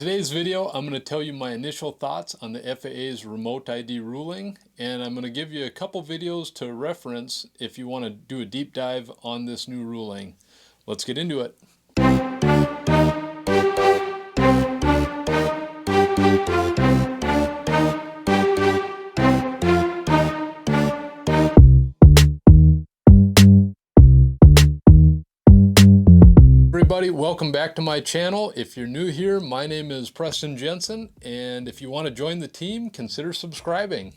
Today's video, I'm going to tell you my initial thoughts on the FAA's remote ID ruling, and I'm going to give you a couple videos to reference if you want to do a deep dive on this new ruling. Let's get into it. Everybody, welcome back to my channel. If you're new here, my name is Preston Jensen, and if you want to join the team, consider subscribing.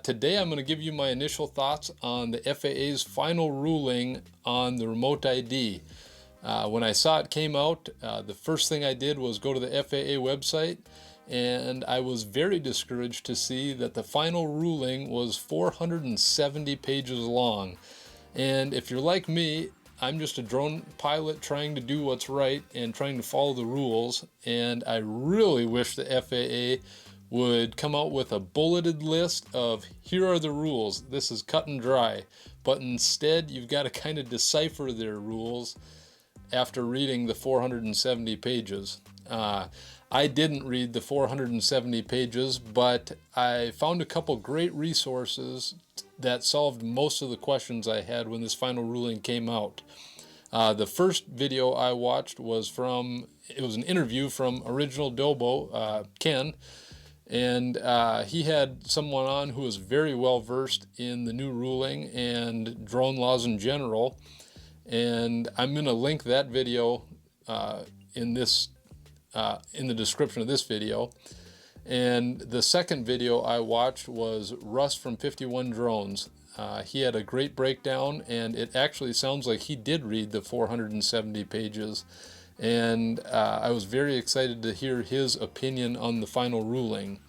Today I'm going to give you my initial thoughts on the FAA's final ruling on the remote ID. When I saw it came out, the first thing I did was go to the FAA website, and I was very discouraged to see that the final ruling was 470 pages long. And if you're like me, I'm just a drone pilot trying to do what's right and trying to follow the rules, and I really wish the FAA would come out with a bulleted list of here are the rules, this is cut and dry, but instead you've got to kind of decipher their rules after reading the 470 pages. I didn't read the 470 pages, but I found a couple great resources that solved most of the questions I had when this final ruling came out. The first video I watched was it was an interview from OriginaldoBo, Ken, and he had someone on who was very well versed in the new ruling and drone laws in general, and I'm going to link that video in the description of this video. And the second video I watched was Russ from 51 Drones. He had a great breakdown, and it actually sounds like he did read the 470 pages. And I was very excited to hear his opinion on the final ruling.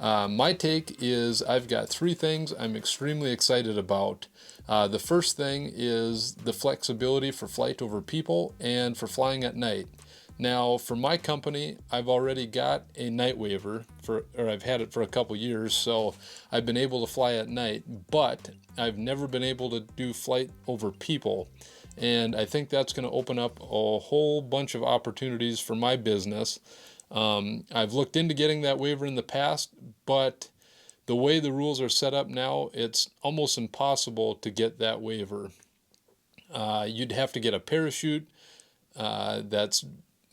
My take is I've got three things I'm extremely excited about. The first thing is the flexibility for flight over people and for flying at night. Now, for my company, I've already got a night waiver, or I've had it for a couple years, so I've been able to fly at night, but I've never been able to do flight over people. And I think that's going to open up a whole bunch of opportunities for my business. I've looked into getting that waiver in the past, but the way the rules are set up now, it's almost impossible to get that waiver. You'd have to get a parachute that's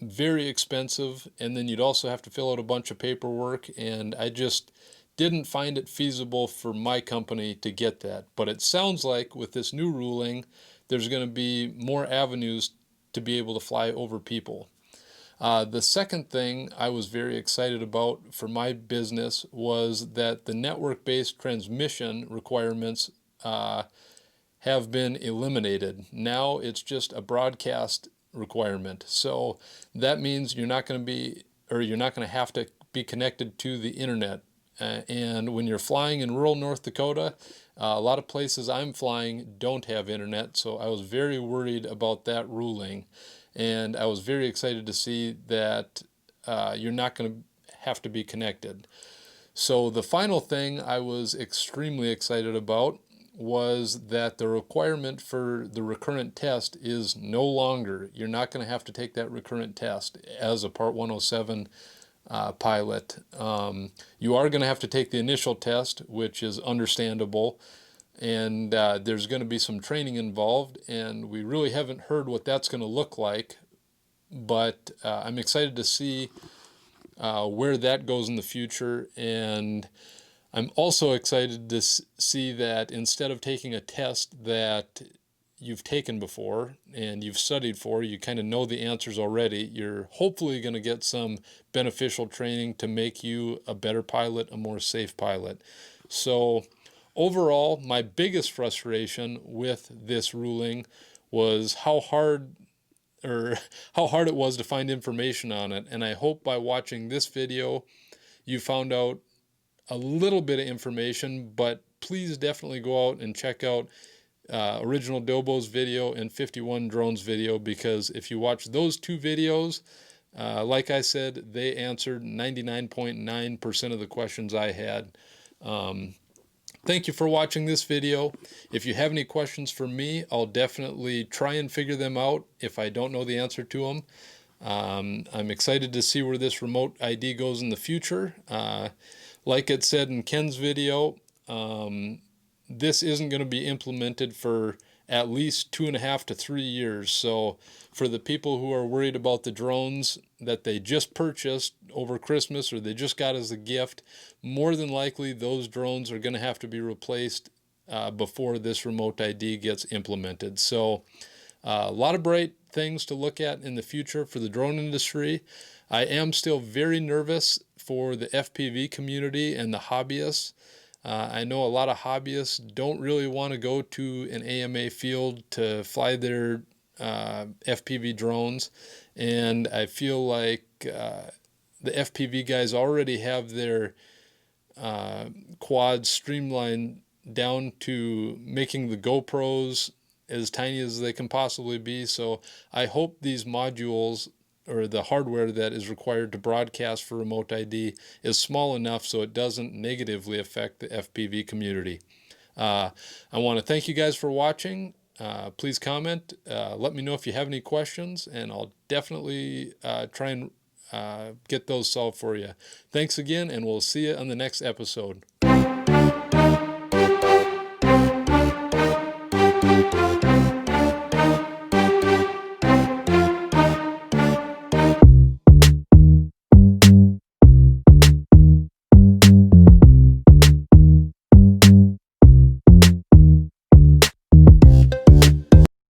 very expensive, and then you'd also have to fill out a bunch of paperwork, and I just didn't find it feasible for my company to get that. But it sounds like with this new ruling, there's going to be more avenues to be able to fly over people. The second thing I was very excited about for my business was that the network-based transmission requirements have been eliminated. Now it's just a broadcast requirement. So that means you're not going to have to be connected to the internet. And when you're flying in rural North Dakota, a lot of places I'm flying don't have internet, so I was very worried about that ruling. And I was very excited to see that you're not going to have to be connected. So the final thing I was extremely excited about was that the requirement for the recurrent test is no longer. You're not going to have to take that recurrent test as a Part 107 pilot. You are going to have to take the initial test, which is understandable, and there's going to be some training involved, and we really haven't heard what that's going to look like, but I'm excited to see where that goes in the future. And I'm also excited to see that instead of taking a test that you've taken before and you've studied for, you kind of know the answers already, you're hopefully going to get some beneficial training to make you a better pilot, a more safe pilot. So overall, my biggest frustration with this ruling was how hard it was to find information on it. And I hope by watching this video, you found out a little bit of information, but please definitely go out and check out OriginaldoBo's video and 51 Drones video, because if you watch those two videos, like I said, they answered 99.9% of the questions I had. Thank you for watching this video. If you have any questions for me, I'll definitely try and figure them out if I don't know the answer to them. I'm excited to see where this remote ID goes in the future. Like it said in Ken's video, this isn't going to be implemented for at least 2.5 to 3 years. So for the people who are worried about the drones that they just purchased over Christmas or they just got as a gift, more than likely those drones are going to have to be replaced before this remote ID gets implemented. So a lot of bright things to look at in the future for the drone industry. I am still very nervous for the FPV community and the hobbyists. I know a lot of hobbyists don't really want to go to an AMA field to fly their FPV drones, and I feel like the FPV guys already have their quads streamlined down to making the GoPros as tiny as they can possibly be. So I hope these modules or the hardware that is required to broadcast for remote ID is small enough so it doesn't negatively affect the FPV community. I want to thank you guys for watching. Please comment. Let me know if you have any questions, and I'll definitely try and get those solved for you. Thanks again, and we'll see you on the next episode.